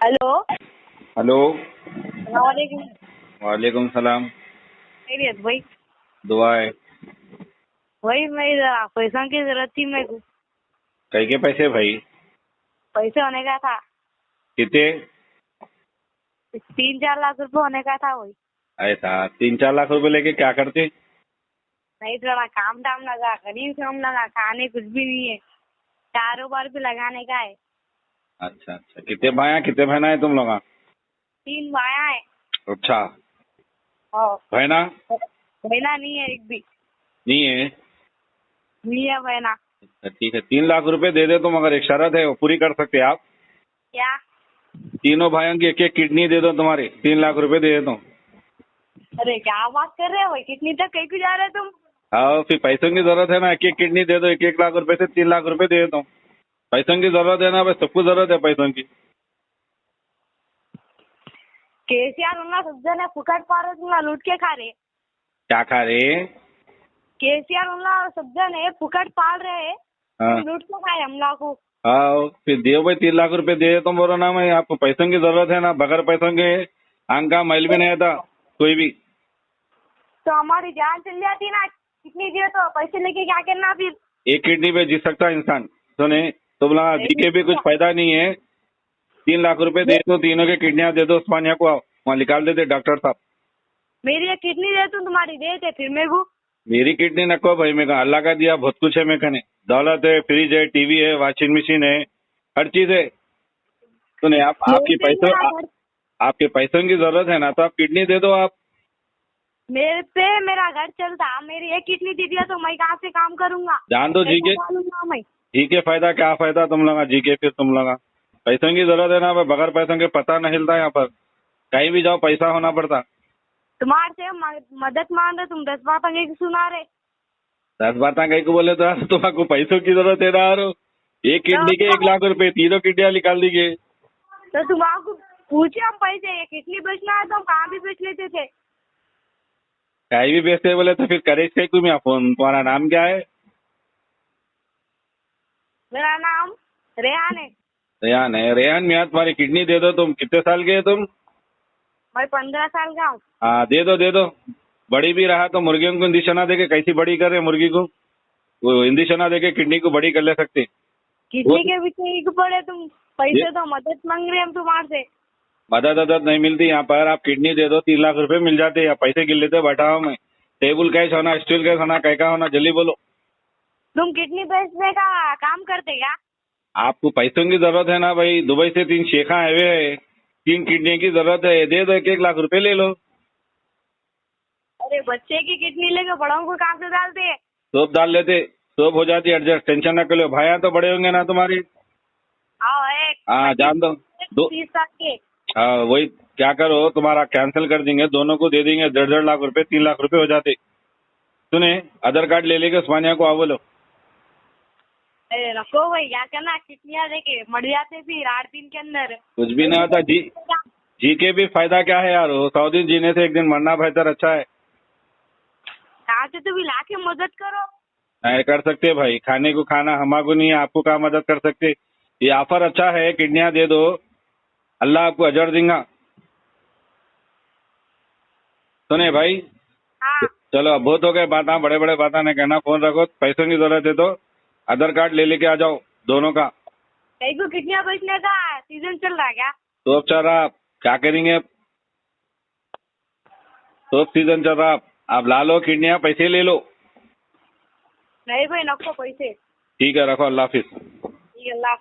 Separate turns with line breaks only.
Hello.
Hello.
सलामवालेकुम।
वालेकुम सलाम।
खैरियत भाई?
दुआ है।
भाई मैं पैसों की जरूरत थी मेरे को।
कई के पैसे भाई?
पैसे होने का था,
कितने?
3-4 लाख रुपए होने का था भाई।
ऐसा 3-4 लाख रुपए लेके क्या करते?
नहीं, थोड़ा काम धाम लगा, गरीब काम लगा, खाने कुछ भी नहीं है, कारोबार भी लगाने का है।
अच्छा अच्छा, कितने भाई हैं कितने बहना है तुम लोग?
3 भाया है।
अच्छा।
और
बहना?
बहना नहीं है एक भी।
नहीं है?
नहीं है बहना।
अच्छा, ठीक है, 3 लाख रुपए दे दे तुम, अगर एक शर्त है वो पूरी कर सकते आप।
क्या?
तीनों भाइयों की एक एक किडनी दे दो, तुम्हारी 3 लाख रुपए दे देता हूँ।
अरे क्या बात कर रहे हो भाई, कितनी तक कहीं को जा रहे हो तुम?
हाँ, फिर पैसों की जरूरत है ना, एक एक किडनी दे दो, 1-1 लाख रुपए से 3 लाख रुपए दे देता हूँ। पैसों की जरूरत है ना भाई, सबको जरूरत है पैसों की।
केसीआर उन्ना सब जने फुकट पा रहे, तुमला लूट के खा रहे।
क्या खा रहे?
केसीआर उन्ना सब जने फुकट पाल रहे,
हाँ
लूट के खाए हमला को।
हाँ, फिर दियो भाई, 3 लाख रुपए दे देता हूँ, बोलो ना, मैं आपको पैसों की जरूरत है ना, बगैर पैसों के आंख का मैल भी नहीं आता कोई भी।
तो हमारी जान चल जाती ना, कितनी दिए तो पैसे लेके क्या करना फिर?
एक किडनी पे जी सकता है इंसान। सुने, तुम लोग जी के भी कुछ फायदा नहीं है। 3 लाख रुपए दे दो, तीनों के किडनियां दे दो, उस्मानिया को आओ, वहाँ निकाल देते डॉक्टर साहब।
मेरी एक किडनी दे तू, तुम्हारी दे थे फिर मेरे को।
मेरी किडनी नको भाई, मैं कहा अल्लाह का दिया बहुत कुछ है, मैं कहने दौलत है, फ्रिज है, टीवी है, वॉशिंग मशीन है, हर चीज है। सुने, आपके पैसों की जरूरत है ना, तो आप किडनी दे दो आप।
मेरे पे मेरा घर चलता, मेरी एक किडनी दे दिया तो मैं कहाँ से काम करूंगा?
जान दो जी के।
पैसा डालूंगा मैं।
जी के फायदा क्या फायदा तुम लोग जी के, फिर तुम लोग पैसों की जरूरत है ना भाई, बगैर पैसों के पता नहीं हिलता यहाँ पर, कहीं भी जाओ पैसा होना पड़ता।
तुम्हारे से मदद मांग रहे, तुम 10 बात आगे की सुना रहे।
10 बातें कहीं को बोले तो तुम्हारे पैसों की जरूरत है ना, और एक किडनी के 1 लाख रुपए, तीनों किडनियां निकाल दीजिए।
तो तुम्हारे पूछे हम पैसे, ये किडनी बेचना है तो हम कहाँ भी बेच लेते थे।
कहीं भी बेचते बोले तो फिर करे इसके तुम यहाँ फोन, तुम्हारा नाम क्या है?
मेरा नाम रेहान है।
रेहान है? रेहान मियाँ, तुम्हारी किडनी दे दो। तुम कितने साल के है तुम?
मैं 15 साल का हूँ।
हाँ, दे दो दे दो। बड़ी भी रहा तो मुर्गियों को इंजेक्शन दे के, कैसी बड़ी कर रहे मुर्गी को, वो इंजेक्शन दे के किडनी को बड़ी कर ले सकते।
किडनी के पीछे एक पड़े तुम, पैसे तो मदद मांग रहे हम तुम्हारे से।
मदद नहीं मिलती यहाँ पर, आप किडनी दे दो, 3 लाख रुपए मिल जाते, या पैसे गिन लेते, बैठा हूँ मैं। टेबल कैश होना, स्टील कैश होना, कैका होना, जल्दी बोलो।
तुम किडनी बेचने का काम करते क्या?
आपको पैसों की जरूरत है ना भाई, दुबई से 3 शेखा आए हुए है, 3 किडनी की जरूरत है, दे दो, 1-1 लाख रुपए ले लो।
अरे बच्चे की किडनी लेके बड़ों को कहाँ से डालते हैं?
सोप डाल लेते, सोप हो जाती एडजस्ट, टेंशन ना करो, भाइयाँ तो बड़े होंगे ना तुम्हारी।
आओ एक
हाँ, जान दो।
30 साल के।
हाँ, वही क्या करो, तुम्हारा कैंसिल कर देंगे, दोनों को दे देंगे 1.5-1.5 लाख रुपए, 3 लाख रुपए हो जाते। सुने, आधार कार्ड ले लेके उस्मानिया को आओ, बोलो।
अरे रखो भाई, क्या करना, किडनियाँ लेके मर जाते फिर 8 दिन के अंदर।
कुछ भी नहीं होता जी के भी फायदा क्या है यार, 100 दिन जीने से एक दिन मरना बेहतर अच्छा है।
कहाँ से तो भी ला के मदद करो।
नहीं कर सकते भाई, खाने को खाना हमारे नहीं है, आपको क्या मदद कर सकते। ये ऑफर अच्छा है, किडनियां दे दो, अल्लाह आपको अजर देगा। सुने भाई,
हाँ।
चलो अब बहुत हो गए बातें, बड़े बड़े बातें नहीं कहना, फोन रखो, पैसों की जरूरत है तो आधार कार्ड ले लेके आ जाओ दोनों का।
कहीं को किडनियाँ बेचने का सीजन चल रहा है क्या?
तो अब चल रहा, आप क्या करेंगे? तो सीजन चल रहा, आप ला लो किडनियां, पैसे ले लो।
नहीं भाई, नको पैसे।
ठीक है, रखो, अल्लाह हाफिज।
ठीक है, अल्लाह।